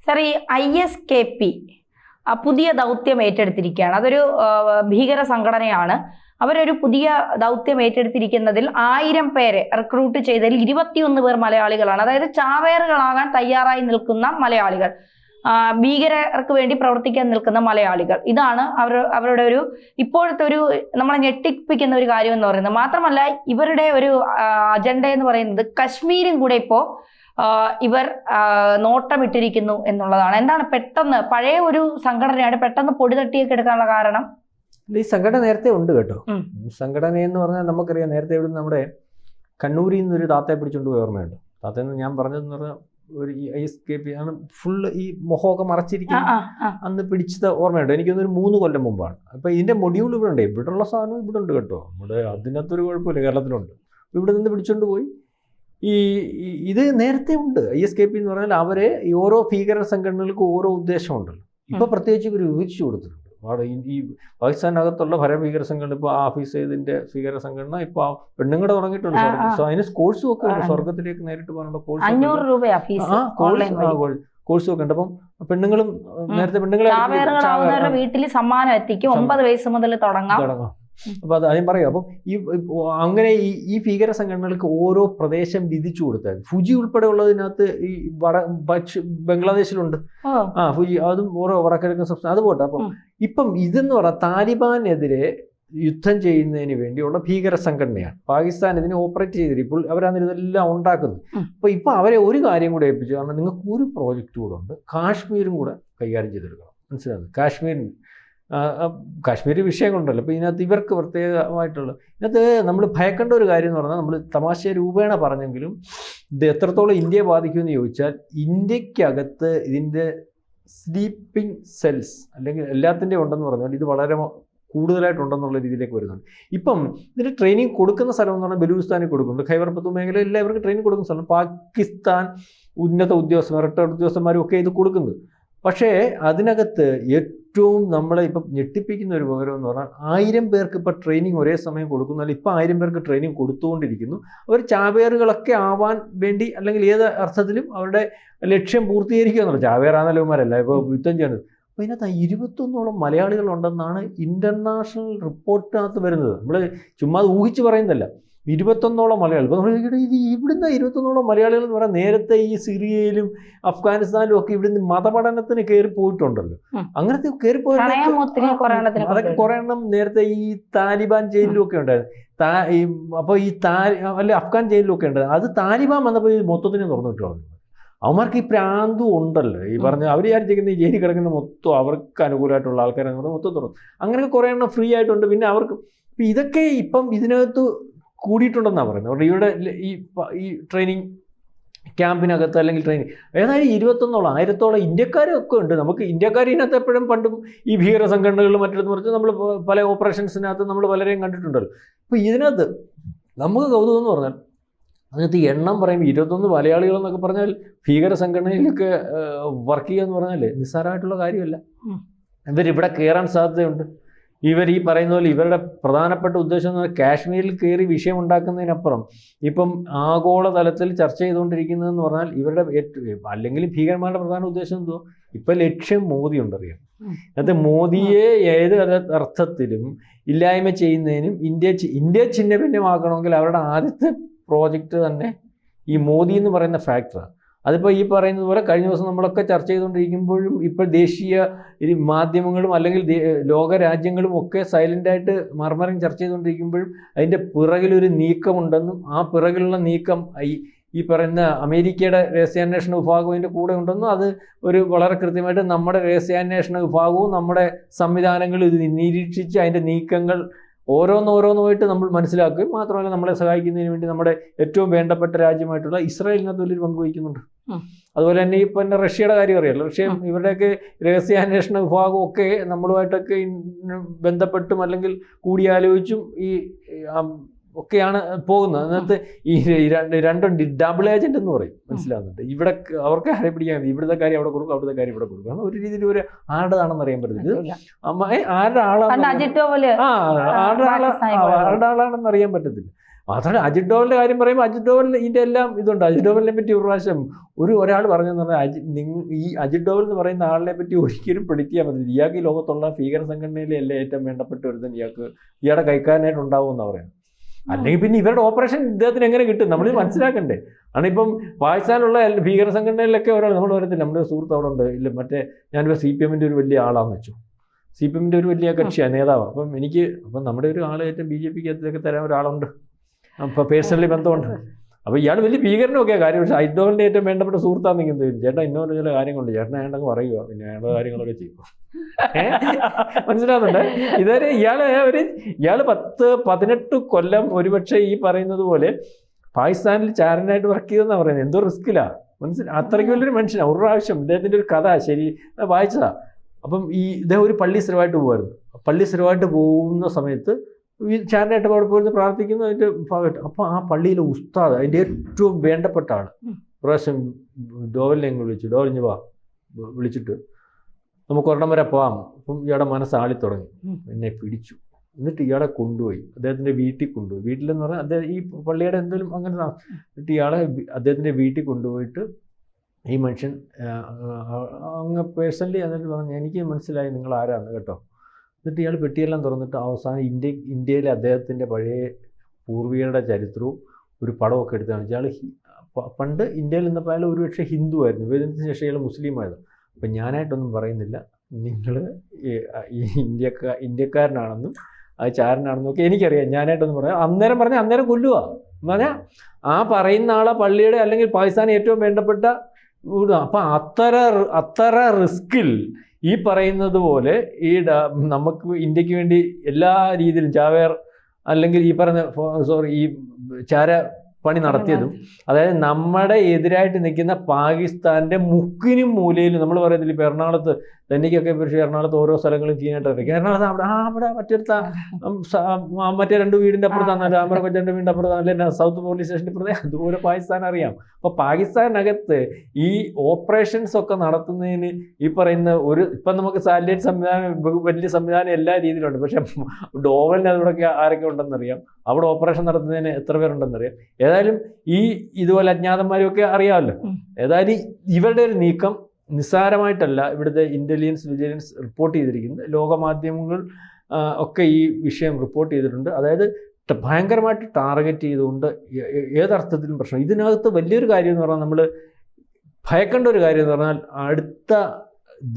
Sir, ഈ ISKP പുതിയ ദൗത്യം ഏറ്റെടുത്തിരിക്കുകയാണ്. അതൊരു ഭീകര സംഘടനയാണ്. അവരൊരു പുതിയ ദൗത്യം ഏറ്റെടുത്തിരിക്കുന്നതിൽ 1000 പേരെ റിക്രൂട്ട് ചെയ്തതിൽ 21 പേർ മലയാളികളാണ്. അതായത് ചാവേറുകളാകാൻ തയ്യാറായി നിൽക്കുന്ന മലയാളികൾ, ഭീകരർക്ക് വേണ്ടി പ്രവർത്തിക്കാൻ നിൽക്കുന്ന മലയാളികൾ. ഇതാണ് അവരുടെ ഒരു ഇപ്പോഴത്തെ ഒരു നമ്മളെ ഞെട്ടിപ്പിക്കുന്ന ഒരു കാര്യം എന്ന് പറയുന്നത്. മാത്രമല്ല, ഇവരുടെ ഒരു അജണ്ട എന്ന് പറയുന്നത് കശ്മീരും കൂടെ ഇപ്പോ ഇവർ നോട്ടമിട്ടിരിക്കുന്നു എന്നുള്ളതാണ്. എന്താണ് പെട്ടെന്ന് പഴയ ഒരു സംഘടനയാണ് പെട്ടെന്ന് പൊടി തട്ടിയൊക്കെ എടുക്കാനുള്ള കാരണം? ഈ സംഘടന നേരത്തെ ഉണ്ട് കേട്ടോ. സംഘടന എന്ന് പറഞ്ഞാൽ നമുക്കറിയാം, നേരത്തെ ഇവിടെ നമ്മുടെ കണ്ണൂരിൽ നിന്നൊരു താത്തയെ പിടിച്ചുകൊണ്ട് പോയി ഓർമ്മയുണ്ട്. താത്തയെന്ന് ഞാൻ പറഞ്ഞതെന്ന് പറഞ്ഞാൽ ഒരു ISKP ആണ്, ഫുള്ള് ഈ മുഖമൊക്കെ മറച്ചിരിക്കുന്ന അന്ന് പിടിച്ചത് ഓർമ്മയുണ്ട്. എനിക്കൊന്നൊരു 3 കൊല്ലം മുമ്പാണ്. അപ്പം ഇതിൻ്റെ മൊഡ്യൂൾ ഇവിടെ ഉണ്ട്, ഇവിടെയുള്ള സാധനം ഇവിടെ ഉണ്ട് കേട്ടോ. നമ്മുടെ അതിനകത്തൊരു കുഴപ്പമില്ല, കേരളത്തിലുണ്ട്. ഇവിടെ നിന്ന് പിടിച്ചുകൊണ്ട് പോയി. ഇത് നേരത്തെ ഉണ്ട്. ISKP എന്ന് പറഞ്ഞാൽ അവരെ ഈ ഓരോ ഭീകര സംഘടനകൾക്ക് ഓരോ ഉദ്ദേശമുണ്ടല്ലോ. ഇപ്പൊ പ്രത്യേകിച്ച് ഇവർ വിഭജിച്ചു കൊടുത്തിട്ടുണ്ട്. ഈ പാകിസ്ഥാനകത്തുള്ള ഭീകര സംഘടന, ഇപ്പോൾ ആഫീസ് ഇതിന്റെ ഭീകര സംഘടന ഇപ്പൊ പെണ്ണുങ്ങളുടെ തുടങ്ങിയിട്ടുണ്ട്. അതിന് കോഴ്സും ഒക്കെ ഉണ്ട്, സ്വർഗത്തിലേക്ക് നേരിട്ട് പോകാനുള്ള കോഴ്സ് ഒക്കെ ഉണ്ട്. അപ്പം പെണ്ണുങ്ങളും നേരത്തെ പെണ്ണുങ്ങളെ വീട്ടിൽ സമ്മാനം എത്തിക്കും, 9 വയസ്സ് മുതൽ തുടങ്ങാം. അപ്പൊ അത് ആദ്യം പറയാം. അപ്പം അങ്ങനെ ഈ ഭീകര സംഘടനകൾക്ക് ഓരോ പ്രദേശം വിധിച്ചു കൊടുത്താൽ, ഫുജി ഉൾപ്പെടെ ഉള്ളതിനകത്ത് ഈ ബംഗ്ലാദേശിലുണ്ട്. ഫുജി അതും ഓരോ വടക്കിഴക്കൻ സംസ്ഥാനം, അത് പോട്ടെ. അപ്പം ഇപ്പം ഇതെന്ന് പറഞ്ഞാൽ താലിബാനെതിരെ യുദ്ധം ചെയ്യുന്നതിന് വേണ്ടിയുള്ള ഭീകര സംഘടനയാണ്. പാകിസ്ഥാൻ ഇതിനെ ഓപ്പറേറ്റ് ചെയ്തിട്ട് ഇപ്പോൾ അവരാണ് ഇതെല്ലാം ഉണ്ടാക്കുന്നത്. അപ്പൊ ഇപ്പൊ അവരെ ഒരു കാര്യം കൂടെ ഏൽപ്പിച്ചു. കാരണം നിങ്ങൾക്ക് ഒരു പ്രോജക്റ്റ് കൂടെ ഉണ്ട്, കാശ്മീരും കൂടെ കൈകാര്യം ചെയ്തെടുക്കണം. മനസ്സിലാകുന്നത്? കാശ്മീർ വിഷയങ്ങളുണ്ടല്ലോ. അപ്പോൾ ഇതിനകത്ത് ഇവർക്ക് പ്രത്യേകമായിട്ടുള്ള, ഇതിനകത്ത് നമ്മൾ ഭയക്കേണ്ട ഒരു കാര്യം എന്ന് പറഞ്ഞാൽ, നമ്മൾ തമാശ രൂപേണ പറഞ്ഞെങ്കിലും ഇത് എത്രത്തോളം ഇന്ത്യയെ ബാധിക്കുമെന്ന് ചോദിച്ചാൽ, ഇന്ത്യക്കകത്ത് ഇതിൻ്റെ സ്ലീപ്പിംഗ് സെൽസ് അല്ലെങ്കിൽ എല്ലാത്തിൻ്റെയും ഉണ്ടെന്ന് പറഞ്ഞാൽ ഇത് വളരെ കൂടുതലായിട്ടുണ്ടെന്നുള്ള രീതിയിലേക്ക് വരുന്നുണ്ട്. ഇപ്പം ഇതിന് ട്രെയിനിങ് കൊടുക്കുന്ന സ്ഥലം എന്ന് പറഞ്ഞാൽ ബലൂചിസ്ഥാനിൽ കൊടുക്കുന്നുണ്ട്, ഖൈബർ പഖ്തൂൺ മേഖലയിൽ എല്ലാവർക്കും ട്രെയിനിങ് കൊടുക്കുന്ന സ്ഥലം. പാകിസ്ഥാൻ ഉന്നത ഉദ്യോഗസ്ഥന്മാർ, റിട്ടയർഡ് ഉദ്യോഗസ്ഥന്മാരും ഒക്കെ ഇത് കൊടുക്കുന്നത്. പക്ഷേ അതിനകത്ത് ഏറ്റവും നമ്മളെ ഇപ്പം ഞെട്ടിപ്പിക്കുന്ന ഒരു വിവരം എന്ന് പറഞ്ഞാൽ 1000 പേർക്ക് ഇപ്പം ട്രെയിനിങ് ഒരേ സമയം കൊടുക്കുന്നു. ഇപ്പം 1000 പേർക്ക് ട്രെയിനിങ് കൊടുത്തുകൊണ്ടിരിക്കുന്നു. അവർ ചാവേറുകളൊക്കെ ആവാൻ വേണ്ടി, അല്ലെങ്കിൽ ഏത് അർത്ഥത്തിലും അവരുടെ ലക്ഷ്യം പൂർത്തീകരിക്കുക എന്നുള്ള, ചാവേറാന്നല്ലവന്മാരല്ല ഇപ്പോൾ യുദ്ധം ചെയ്യുന്നത്. അപ്പോൾ ഇതിനകത്ത് 21ഓളം മലയാളികളുണ്ടെന്നാണ് ഇൻ്റർനാഷണൽ റിപ്പോർട്ടിനകത്ത് വരുന്നത്. നമ്മൾ ചുമ്മാ ഊഹിച്ച് പറയുന്നതല്ല. 21ഓളം മലയാളികൾ. ഇപ്പോൾ നമ്മൾ ഇവിടുന്ന് 21ഓളം മലയാളികൾ എന്ന് പറയാൻ, നേരത്തെ ഈ സിറിയയിലും അഫ്ഗാനിസ്ഥാനിലും ഒക്കെ ഇവിടുന്ന് മതപഠനത്തിന് കയറി പോയിട്ടുണ്ടല്ലോ. അങ്ങനത്തെ കയറിപ്പോയ അതൊക്കെ കുറേ എണ്ണം നേരത്തെ ഈ താലിബാൻ ജയിലിലും ഒക്കെ ഉണ്ടായിരുന്നു. അപ്പോൾ ഈ അഫ്ഗാൻ ജയിലിലും ഒക്കെ ഉണ്ടായിരുന്നു. അത് താലിബാൻ വന്നപ്പോൾ ഈ മൊത്തത്തിന് തുറന്നിട്ടാണ്. അവന്മാർക്ക് ഈ പ്രാന്തും ഉണ്ടല്ലോ. ഈ പറഞ്ഞ അവർ വിചാരിച്ചിരിക്കുന്ന ഈ ജയിലിൽ കിടക്കുന്ന മൊത്തം അവർക്ക് അനുകൂലമായിട്ടുള്ള ആൾക്കാരെന്ന് പറഞ്ഞാൽ മൊത്തം തുറന്നു. അങ്ങനെയൊക്കെ കുറേ എണ്ണം ഫ്രീ ആയിട്ടുണ്ട്. പിന്നെ അവർക്ക് ഇതൊക്കെ ഇപ്പം ഇതിനകത്ത് കൂടിയിട്ടുണ്ടെന്നാണ് പറയുന്നത്. അവരുടെ ഇവിടെ ഈ ട്രെയിനിങ് ക്യാമ്പിനകത്ത് അല്ലെങ്കിൽ ട്രെയിനിങ് ഏതായാലും 21ഓളം 1000ഓളം ഇന്ത്യക്കാരൊക്കെ ഉണ്ട്. നമുക്ക് ഇന്ത്യക്കാർ ഇതിനകത്ത് എപ്പോഴും പണ്ടും ഈ ഭീകര സംഘടനകളിൽ മറ്റൊന്ന് മറിച്ച് നമ്മൾ പല ഓപ്പറേഷൻസിനകത്ത് നമ്മൾ പലരെയും കണ്ടിട്ടുണ്ടല്ലോ. അപ്പോൾ ഇതിനകത്ത് നമുക്ക് കൗതുകം എന്ന് പറഞ്ഞാൽ, അതിനകത്ത് എണ്ണം പറയുമ്പോൾ 21 മലയാളികളെന്നൊക്കെ പറഞ്ഞാൽ ഭീകര സംഘടനയിലൊക്കെ വർക്ക് ചെയ്യുക എന്ന് പറഞ്ഞാൽ നിസ്സാരമായിട്ടുള്ള കാര്യമല്ല. ഇവരിവിടെ കയറാൻ സാധ്യതയുണ്ട്. ഇവർ ഈ പറയുന്ന പോലെ ഇവരുടെ പ്രധാനപ്പെട്ട ഉദ്ദേശം എന്ന് പറഞ്ഞാൽ കാശ്മീരിൽ കയറി വിഷയം ഉണ്ടാക്കുന്നതിനപ്പുറം ഇപ്പം ആഗോളതലത്തിൽ ചർച്ച ചെയ്തുകൊണ്ടിരിക്കുന്നതെന്ന് പറഞ്ഞാൽ ഇവരുടെ അല്ലെങ്കിൽ ഭീകരന്മാരുടെ പ്രധാന ഉദ്ദേശം എന്തോ, ഇപ്പം ലക്ഷ്യം മോദി ഉണ്ടറിയാം. അത് മോദിയെ ഏത് അർത്ഥത്തിലും ഇല്ലായ്മ ചെയ്യുന്നതിനും ഇന്ത്യ ഛിന്ന ഭിന്നമാക്കണമെങ്കിൽ അവരുടെ ആദ്യത്തെ പ്രോജക്റ്റ് തന്നെ ഈ മോദി എന്ന് പറയുന്ന ഫാക്ടറാണ്. അതിപ്പോൾ ഈ പറയുന്നത് പോലെ കഴിഞ്ഞ ദിവസം നമ്മളൊക്കെ ചർച്ച ചെയ്തുകൊണ്ടിരിക്കുമ്പോഴും ഇപ്പോൾ ദേശീയ മാധ്യമങ്ങളും അല്ലെങ്കിൽ ലോകരാജ്യങ്ങളും ഒക്കെ സൈലൻ്റായിട്ട് മർമരം ചർച്ച ചെയ്തുകൊണ്ടിരിക്കുമ്പോഴും അതിൻ്റെ പിറകിലൊരു നീക്കമുണ്ടെന്നും ആ പിറകിലുള്ള നീക്കം ഈ പറയുന്ന അമേരിക്കയുടെ രഹസ്യാന്വേഷണ വിഭാഗവും അതിൻ്റെ കൂടെ ഉണ്ടെന്നും, അത് ഒരു വളരെ കൃത്യമായിട്ട് നമ്മുടെ രഹസ്യാന്വേഷണ വിഭാഗവും നമ്മുടെ സംവിധാനങ്ങളും ഇത് നിരീക്ഷിച്ച് അതിൻ്റെ നീക്കങ്ങൾ ഓരോന്നോരോന്നുമായിട്ട് നമ്മൾ മനസ്സിലാക്കുകയും മാത്രമല്ല നമ്മളെ സഹായിക്കുന്നതിന് വേണ്ടി നമ്മുടെ ഏറ്റവും വേണ്ടപ്പെട്ട രാജ്യമായിട്ടുള്ള ഇസ്രായേലിനകത്ത് വലിയൊരു പങ്ക് വഹിക്കുന്നുണ്ട്. അതുപോലെ തന്നെ ഇപ്പം തന്നെ റഷ്യയുടെ കാര്യം അറിയാമല്ലോ. റഷ്യ ഇവരുടെയൊക്കെ രഹസ്യാന്വേഷണ വിഭാഗമൊക്കെ നമ്മളുമായിട്ടൊക്കെ ബന്ധപ്പെട്ടും അല്ലെങ്കിൽ കൂടിയാലോചിച്ചും ഈ ഒക്കെയാണ് പോകുന്നത്. അതിനകത്ത് ഈ രണ്ടും ഡബിൾ ഏജന്റ് എന്ന് പറയും. മനസ്സിലാവുന്നുണ്ട്. ഇവിടെ അവർക്ക് ആരെ പിടിക്കാൻ ഇവിടുത്തെ കാര്യം അവിടെ കൊടുക്കും, അവിടുത്തെ കാര്യം ഇവിടെ കൊടുക്കും. ഒരു രീതിയിൽ ഒരു ആരുടെതാണെന്ന് അറിയാൻ പറ്റത്തില്ല. ആരുടെ ആളാണെന്ന് അറിയാൻ പറ്റത്തില്ല. മാത്രമല്ല അജിത് ഡോവലിന്റെ കാര്യം പറയുമ്പോൾ അജിത് ഡോവലിന് ഇതിന്റെ എല്ലാം ഇതുണ്ട്. അജിത് ഡോവലിനെ പറ്റി ഒരു പ്രാവശ്യം ഒരാൾ പറഞ്ഞെന്ന് പറഞ്ഞാൽ ഈ അജിത് ഡോവൽ എന്ന് പറയുന്ന ആളിനെ പറ്റി ഒരിക്കലും പ്രെഡിക്റ്റ് ചെയ്യാൻ പറ്റില്ല. ഇയാൾക്ക് ഈ ലോകത്തുള്ള ഭീകര സംഘടനയിലെ എല്ലാം ഏറ്റവും വേണ്ടപ്പെട്ട ഒരുത്തൻ ഇയാളുടെ കൈക്കാരനായിട്ട് ഉണ്ടാവും എന്നാണ് പറയുന്നത്. അല്ലെങ്കിൽ പിന്നെ ഇവരുടെ ഓപ്പറേഷൻ ഇദ്ദേഹത്തിന് എങ്ങനെ കിട്ടും നമ്മൾ മനസ്സിലാക്കണ്ടേ. ആണിപ്പം പാകിസ്ഥാനുള്ള ഭീകര സംഘടനയിലൊക്കെ ഒരാൾ നമ്മൾ പറയത്തില്ല, നമ്മുടെ സുഹൃത്ത് അവിടെ ഉണ്ട്, ഇല്ല മറ്റേ ഞാനിപ്പോൾ CPM-ന്റെ ഒരു വലിയ ആളാന്ന് വെച്ചു, CPM-ന്റെ ഒരു വലിയ കക്ഷിയാണ്, നേതാവ്. അപ്പം നമ്മുടെ ഒരു ആൾ ഏറ്റവും BJP-ക്ക് അകത്തേക്ക് തരാൻ ഒരാളുണ്ട്, അപ്പോൾ പേഴ്സണലി ബന്ധമുണ്ട്. അപ്പോൾ ഇയാൾ വലിയ ഭീകരനൊക്കെയാണ് കാര്യം. പക്ഷേ അജിത് ഡോവലിൻ്റെ ഏറ്റവും വേണ്ടപ്പെട്ട സുഹൃത്താണെന്ന് തോന്നുന്നു. ചേട്ടാ ഇന്നോട് ചില കാര്യങ്ങളുണ്ട്, ചേട്ടൻ അയാളങ്ങ് പറയുക, പിന്നെ അയാളുടെ കാര്യങ്ങളൊക്കെ ചെയ്യും. മനസ്സിലാവുന്നുണ്ട്. ഇതുവരെ ഇയാൾ 10-18 കൊല്ലം ഒരുപക്ഷെ ഈ പറയുന്നത് പോലെ പാകിസ്ഥാനിൽ ചാരനായിട്ട് വർക്ക് ചെയ്തെന്നാണ് പറയുന്നത്. എന്തോ റിസ്ക്കിലാണ്, അത്രയ്ക്ക് വലിയൊരു മനുഷ്യനാണ്. ഒരു പ്രാവശ്യം ഇദ്ദേഹത്തിൻ്റെ ഒരു കഥ വായിച്ചതാ. അപ്പം ഇദ്ദേഹം ഒരു പള്ളി സ്ഥിരമായിട്ട് പോകുമായിരുന്നു. പള്ളി സ്ഥിരമായിട്ട് പോകുന്ന സമയത്ത് ഈ ചാരനായിട്ട് അവിടെ പോയിരുന്ന് പ്രാർത്ഥിക്കുന്നു അതിൻ്റെ ഭാഗമായിട്ട്. അപ്പോൾ ആ പള്ളിയിലെ ഉസ്താദ്, അതിൻ്റെ ഏറ്റവും വേണ്ടപ്പെട്ട ആൾ, പ്രാവശ്യം ഡോവലിനെ ഡോവലിഞ്ഞ് വിളിച്ചിട്ട് നമുക്ക് ഒരെണ്ണം വരെ പോകാം. അപ്പം ഇയാളുടെ മനസ്സ് ആളിത്തുടങ്ങി, എന്നെ പിടിച്ചു. എന്നിട്ട് ഇയാളെ കൊണ്ടുപോയി അദ്ദേഹത്തിൻ്റെ വീട്ടിൽ കൊണ്ടുപോയി. വീട്ടിലെന്ന് പറഞ്ഞാൽ അദ്ദേഹം ഈ പള്ളിയുടെ എന്തെങ്കിലും അങ്ങനെ. എന്നിട്ട് ഇയാളെ അദ്ദേഹത്തിൻ്റെ വീട്ടിൽ കൊണ്ടുപോയിട്ട് ഈ മനുഷ്യൻ അങ്ങ് പേഴ്സണലി എന്നിട്ട് പറഞ്ഞു, എനിക്ക് മനസ്സിലായി നിങ്ങൾ ആരാന്ന് കേട്ടോ. എന്നിട്ട് ഇയാൾ പെട്ടിയെല്ലാം തുറന്നിട്ട് അവസാനം ഇന്ത്യയിലെ അദ്ദേഹത്തിൻ്റെ പഴയ പൂർവികരുടെ ചരിത്രവും ഒരു പടമൊക്കെ എടുത്ത് കാണിച്ചു. ഇയാൾ പണ്ട് ഇന്ത്യയിൽ നിന്നപ്പോൾ അയാൾ ഒരുപക്ഷെ ഹിന്ദു ആയിരുന്നു, വിഭജനത്തിന് ശേഷം ഇയാൾ മുസ്ലിമായത്. അപ്പം ഞാനായിട്ടൊന്നും പറയുന്നില്ല, നിങ്ങൾ ഈ ഇന്ത്യക്കാരനാണെന്നും അത് ചാരനാണെന്നും ഒക്കെ എനിക്കറിയാം, ഞാനായിട്ടൊന്നും പറയാം. അന്നേരം പറഞ്ഞാൽ അന്നേരം കൊല്ലുക എന്ന് പറഞ്ഞാൽ ആ പറയുന്ന ആളെ പള്ളിയുടെ അല്ലെങ്കിൽ പാകിസ്ഥാന് ഏറ്റവും വേണ്ടപ്പെട്ട. അപ്പം അത്ര റിസ്കിൽ ഈ പറയുന്നത് പോലെ നമുക്ക് ഇന്ത്യക്ക് വേണ്ടി എല്ലാ രീതിയിലും ചാവേർ അല്ലെങ്കിൽ ഈ പറഞ്ഞ ഈ ചാര പണി നടത്തിയതും, അതായത് നമ്മുടെ എതിരായിട്ട് നിൽക്കുന്ന പാകിസ്ഥാൻ്റെ മുക്കിനും മൂലയിലും. നമ്മൾ പറയത്തില്ല ഇപ്പോൾ എറണാകുളത്ത് തനിക്കൊക്കെ പക്ഷേ എറണാകുളത്ത് ഓരോ സ്ഥലങ്ങളും ചെയ്യാനായിട്ട് അറിയാം. എറണാകുളത്ത് അവിടെ മറ്റേ 2 വീടിൻ്റെ അപ്പുറത്താണ്, രാമര കൊച്ചൻ്റെ വീടിൻ്റെ അപ്പുറത്താണ്, അല്ലെങ്കിൽ സൗത്ത് പോലീസ് സ്റ്റേഷൻ്റെ അപ്പുറത്തെ. അതുപോലെ പാകിസ്ഥാൻ അറിയാം. അപ്പോൾ പാകിസ്ഥാനകത്ത് ഈ ഓപ്പറേഷൻസ് ഒക്കെ നടത്തുന്നതിന് ഈ പറയുന്ന ഇപ്പം നമുക്ക് സാറ്റലൈറ്റ് സംവിധാനം, വലിയ സംവിധാനം എല്ലാ രീതിയിലുണ്ട്. പക്ഷേ ഡോവലിന് അതിലൂടെ ആരൊക്കെ ഉണ്ടെന്നറിയാം, അവിടെ ഓപ്പറേഷൻ നടത്തുന്നതിന് എത്ര പേരുണ്ടെന്നറിയാം. ഏതായാലും ഇതുപോലെ അജ്ഞാതന്മാരെയൊക്കെ അറിയാമല്ലോ. ഏതായാലും ഇവരുടെ ഒരു നീക്കം നിസ്സാരമായിട്ടല്ല ഇവിടുത്തെ ഇന്റലിജൻസ് വിജിലൻസ് റിപ്പോർട്ട് ചെയ്തിരിക്കുന്നത്. ലോകമാധ്യമങ്ങൾ ഒക്കെ ഈ വിഷയം റിപ്പോർട്ട് ചെയ്തിട്ടുണ്ട്. അതായത് ഭയങ്കരമായിട്ട് ടാർഗറ്റ് ചെയ്തുകൊണ്ട് ഏതർത്ഥത്തിലും പ്രശ്നം. ഇതിനകത്ത് വലിയൊരു കാര്യം എന്ന് പറഞ്ഞാൽ, നമ്മൾ ഭയക്കേണ്ട ഒരു കാര്യം എന്ന് പറഞ്ഞാൽ, അടുത്ത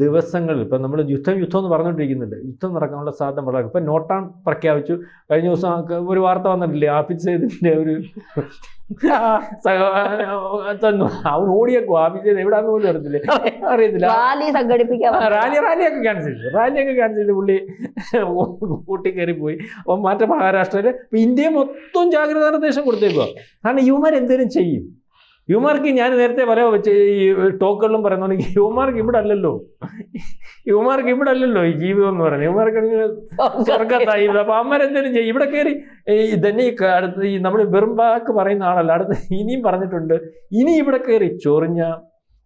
ദിവസങ്ങളിൽ ഇപ്പം നമ്മൾ യുദ്ധം എന്ന് പറഞ്ഞുകൊണ്ടിരിക്കുന്നുണ്ട്. യുദ്ധം നടക്കാനുള്ള സാധ്യത വളരെ. ഇപ്പം നോട്ടാൺ പ്രഖ്യാപിച്ചു. കഴിഞ്ഞ ദിവസം ഒരു വാർത്ത വന്നിട്ടില്ലേ, ഹാഫിസ് സയ്യിദിൻ്റെ ഒരു തന്നു. അവൻ ഓടിയേക്കും. ഹാഫിസ് സയ്യിദ് എവിടെയാണെന്ന് പോലും അറിയത്തില്ല. റാലിയൊക്കെ ക്യാൻസൽ ചെയ്ത് പുള്ളി കൂട്ടി കയറി പോയി. അപ്പം മറ്റേ മഹാരാഷ്ട്രയിൽ ഇന്ത്യയെ മൊത്തം ജാഗ്രതാ നിർദ്ദേശം കൊടുത്തേക്കുക. കാരണം യുവമാർ എന്തേലും ചെയ്യും. യുവമാർക്ക് ഞാൻ നേരത്തെ വെച്ച് ഈ ടോക്കുകളിലും പറയുന്നുണ്ടെങ്കിൽ യുവമാർക്ക് ഇവിടെ അല്ലല്ലോ ഈ ജീവിതം എന്ന് പറയുന്നത്. യുവമാർക്ക് സ്വർഗത്തായി. അപ്പം അമ്മരെന്തെങ്കിലും ചെയ്യും. ഇവിടെ കയറി തന്നെ അടുത്ത് നമ്മൾ വെറും വാക്ക് പറയുന്ന ആളല്ല. അടുത്ത് ഇനിയും പറഞ്ഞിട്ടുണ്ട്, ഇനി ഇവിടെ കയറി ചൊറിഞ്ഞ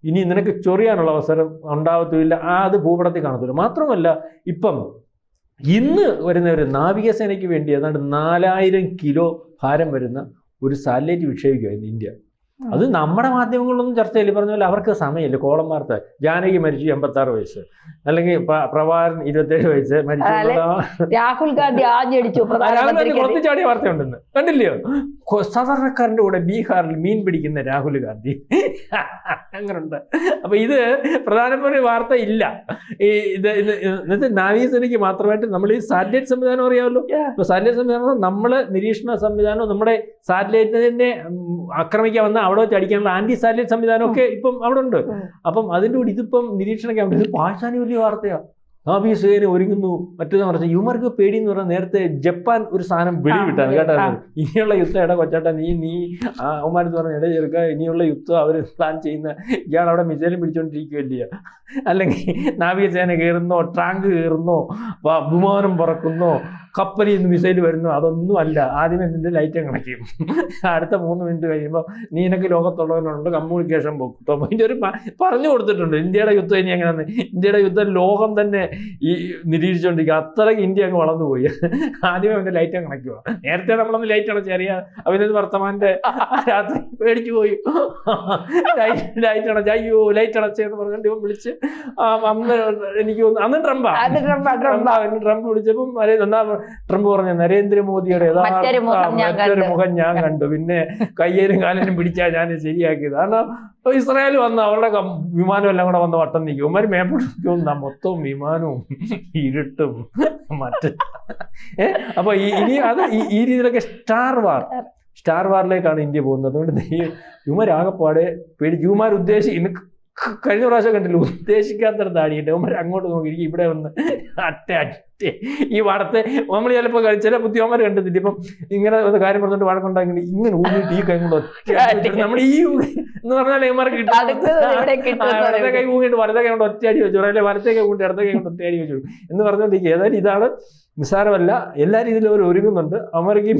ഇനി നിനക്ക് ചൊറിയാനുള്ള അവസരം ഉണ്ടാവത്തുമില്ല. അത് ഭൂപടത്തിൽ കാണത്തില്ല. മാത്രമല്ല ഇപ്പം ഇന്ന് വരുന്ന ഒരു നാവികസേനയ്ക്ക് വേണ്ടി ഏതാണ്ട് 4000 കിലോ ഭാരം വരുന്ന ഒരു സാറ്റലൈറ്റ് വിക്ഷേപിക്കുകയായിരുന്നു ഇന്ത്യ. അത് നമ്മുടെ മാധ്യമങ്ങളിലൊന്നും ചർച്ച ചെയ്യില്ല. പറഞ്ഞ പോലെ അവർക്ക് സമയമില്ല. കോളം വാർത്ത, ജാനകി മരിച്ചു 86 വയസ്സ്, അല്ലെങ്കിൽ പ്രഭാകരൻ 27 വയസ്സ് മരിച്ചു, രാഹുൽ ഗാന്ധി ആഞ്ഞടിച്ചു, പുറത്തു ചാടിയ വാർത്ത ഉണ്ടെന്ന് കണ്ടില്ലയോ? സാധാരണക്കാരൻ്റെ കൂടെ ബീഹാറിൽ മീൻ പിടിക്കുന്ന രാഹുൽ ഗാന്ധി അങ്ങനുണ്ട്. അപ്പൊ ഇത് പ്രധാനപ്പെട്ട വാർത്ത ഇല്ല. ഇന്നത്തെ നാവികസേനയ്ക്ക് മാത്രമായിട്ട് നമ്മൾ ഈ സാറ്റലൈറ്റ് സംവിധാനം അറിയാമല്ലോ. ഇപ്പൊ സാറ്റലൈറ്റ് സംവിധാനം നമ്മള് നിരീക്ഷണ സംവിധാനവും നമ്മുടെ സാറ്റലൈറ്റിനെ ആക്രമിക്കാൻ വന്ന അവിടെ വെച്ച് അടിക്കാനുള്ള ആന്റി സാറ്റലൈറ്റ് സംവിധാനമൊക്കെ ഇപ്പം അവിടെ ഉണ്ട്. അപ്പം അതിൻ്റെ കൂടി ഇതിപ്പം നിരീക്ഷണ ക്യാമറ, ഇത് പാകിസ്ഥാനി വലിയ വാർത്തയാണ്. നാവികസേന ഒരുങ്ങുന്നു. മറ്റേതാ പറഞ്ഞാൽ യുവമാർക്ക് പേടി എന്ന് പറഞ്ഞാൽ, നേരത്തെ ജപ്പാൻ ഒരു സാധനം വെളിവിട്ടാണ് കേട്ടോ. ഇനിയുള്ള യുദ്ധം ഇട കൊച്ചാട്ട നീ അവന്മാരെന്ന് പറഞ്ഞ ഇട ചെറുക്ക, ഇനിയുള്ള യുദ്ധം അവർ പ്ലാൻ ചെയ്യുന്ന ഇയാൾ അവിടെ മിസൈലും പിടിച്ചോണ്ടിരിക്കുകയല്ല. അല്ലെങ്കിൽ നാവികസേന കയറുന്നോ, ടാങ്ക് കയറുന്നോ, വിമാനം പറക്കുന്നോ, കപ്പലിൽ നിന്ന് മിസൈൽ വരുന്നു, അതൊന്നും അല്ല. ആദ്യമേ നിന്റെ ലൈറ്റ് കണക്ട് ചെയ്യും. അടുത്ത 3 മിനിറ്റ് കഴിയുമ്പോൾ നിനക്ക് ലോകത്തുള്ളവരുണ്ട് കമ്മ്യൂണിക്കേഷൻ പോകും. ഇതിൻ്റെ ഒരു പറഞ്ഞു കൊടുത്തിട്ടുണ്ട് ഇന്ത്യയുടെ യുദ്ധം ഇനി എങ്ങനെയാണെന്ന്. ഇന്ത്യയുടെ യുദ്ധം ലോകം തന്നെ ഈ നിരീക്ഷിച്ചുകൊണ്ടിരിക്കുക. അത്രയ്ക്ക് ഇന്ത്യ അങ്ങ് വളർന്നു പോയി. ആദ്യമേ അവൻ്റെ ലൈറ്റ് അങ്ങ് അണയ്ക്കുക. നേരത്തെ നമ്മളൊന്ന് ലൈറ്റ് അണച്ചറിയ അവനത് വർത്തമാൻ്റെ രാത്രി പേടിച്ചു പോയി. ലൈറ്റ് അണച്ച, അയ്യോ ലൈറ്റ് അണച്ചെന്ന് പറഞ്ഞിട്ട് ഇവൻ വിളിച്ച് അന്ന് എനിക്ക് അന്ന് ട്രംപ് വിളിച്ചപ്പം ട്രംപ് പറഞ്ഞു നരേന്ദ്രമോദിയുടെ മറ്റൊരു മുഖം ഞാൻ കണ്ടു, പിന്നെ കയ്യേലും കാലിനും പിടിച്ചാൽ ഞാൻ ശരിയാക്കിയത്. കാരണം ഇസ്രായേൽ വന്ന് അവരുടെ വിമാനം എല്ലാം കൂടെ വന്ന് വട്ടം നിൽക്കും. ഉമ്മാര് മേപ്പോട്ട് മൊത്തവും വിമാനവും ഇരുട്ടും മറ്റേ അപ്പൊ ഇനി അത് ഈ രീതിയിലൊക്കെ സ്റ്റാർ വാറിലേക്കാണ് ഇന്ത്യ പോകുന്നത്. അതുകൊണ്ട് യുവരാകപ്പാടെ യുവമാർ കഴിഞ്ഞ പ്രാവശ്യം കണ്ടില്ല, ഉദ്ദേശിക്കാത്തടത്ത് ആടിയിട്ട് യുവമാർ അങ്ങോട്ട് നോക്കിയിരിക്കും, ഇവിടെ വന്ന് അറ്റേ ഈ വടത്തെ നമ്മൾ ചിലപ്പോൾ ചില ബുദ്ധിമാർ കണ്ടിട്ടില്ല. ഇപ്പം ഇങ്ങനെ ഒരു കാര്യം പറഞ്ഞിട്ട് വഴക്കുണ്ടാക്കി ഇങ്ങനെ ഊന്നിട്ട് ഈ കൈ കൊണ്ട് ഒറ്റ നമ്മൾ ഈ എന്ന് പറഞ്ഞാൽ യുവമാർക്ക് കിട്ടും. ഇടത്തെ കൈ ഊങ്ങിയിട്ട് വലത്തെ കൈ കൊണ്ട് ഒറ്റയടി വെച്ചു, അല്ലെങ്കിൽ വലത്തെ കൈ കൊണ്ട് ഇടത്തെ കൈ കൊണ്ട് ഒറ്റയടി വെച്ചു എന്ന് പറഞ്ഞുകൊണ്ടിരിക്കുക. ഏതായാലും ഇതാണ് നിസ്സാരമല്ല, എല്ലാ രീതിയിലും അവർ ഒരുങ്ങുന്നുണ്ട്. അവർക്ക്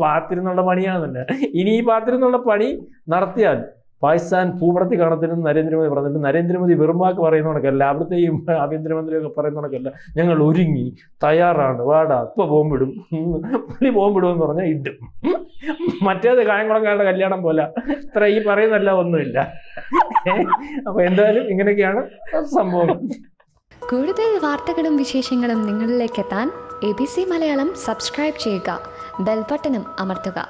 പാത്തിരുന്നുള്ള പണിയാണെന്നല്ല. ഇനി ഈ പാത്തിരുന്നുള്ള പണി നടത്തിയാൽ പാകിസ്ഥാൻ ഭൂപടത്തിൽ കാണത്തിനും നരേന്ദ്രമോദി പറഞ്ഞിട്ട് നരേന്ദ്രമോദി വെറുമാക്ക് പറയുന്ന കണക്കല്ല, അവിടുത്തെ ഈ ആഭ്യന്തരമന്ത്രിയൊക്കെ പറയുന്ന കണക്കല്ല, ഞങ്ങൾ ഒരുങ്ങി തയ്യാറാണ്, വാടാ ഇപ്പൊ ബോംബിടും, പുള്ളി ബോംബിടുമെന്ന് പറഞ്ഞാൽ ഇടും. മറ്റേത് കായംകുളംകാരുടെ കല്യാണം പോലെ ഇത്ര ഈ പറയുന്നല്ല ഒന്നുമില്ല. അപ്പൊ എന്തായാലും ഇങ്ങനെയൊക്കെയാണ് സംഭവം. കൂടുതൽ വാർത്തകളും വിശേഷങ്ങളും നിങ്ങളിലേക്ക് എത്താൻ ABC മലയാളം സബ്സ്ക്രൈബ് ചെയ്യുക, ബെൽ ബട്ടണും അമർത്തുക.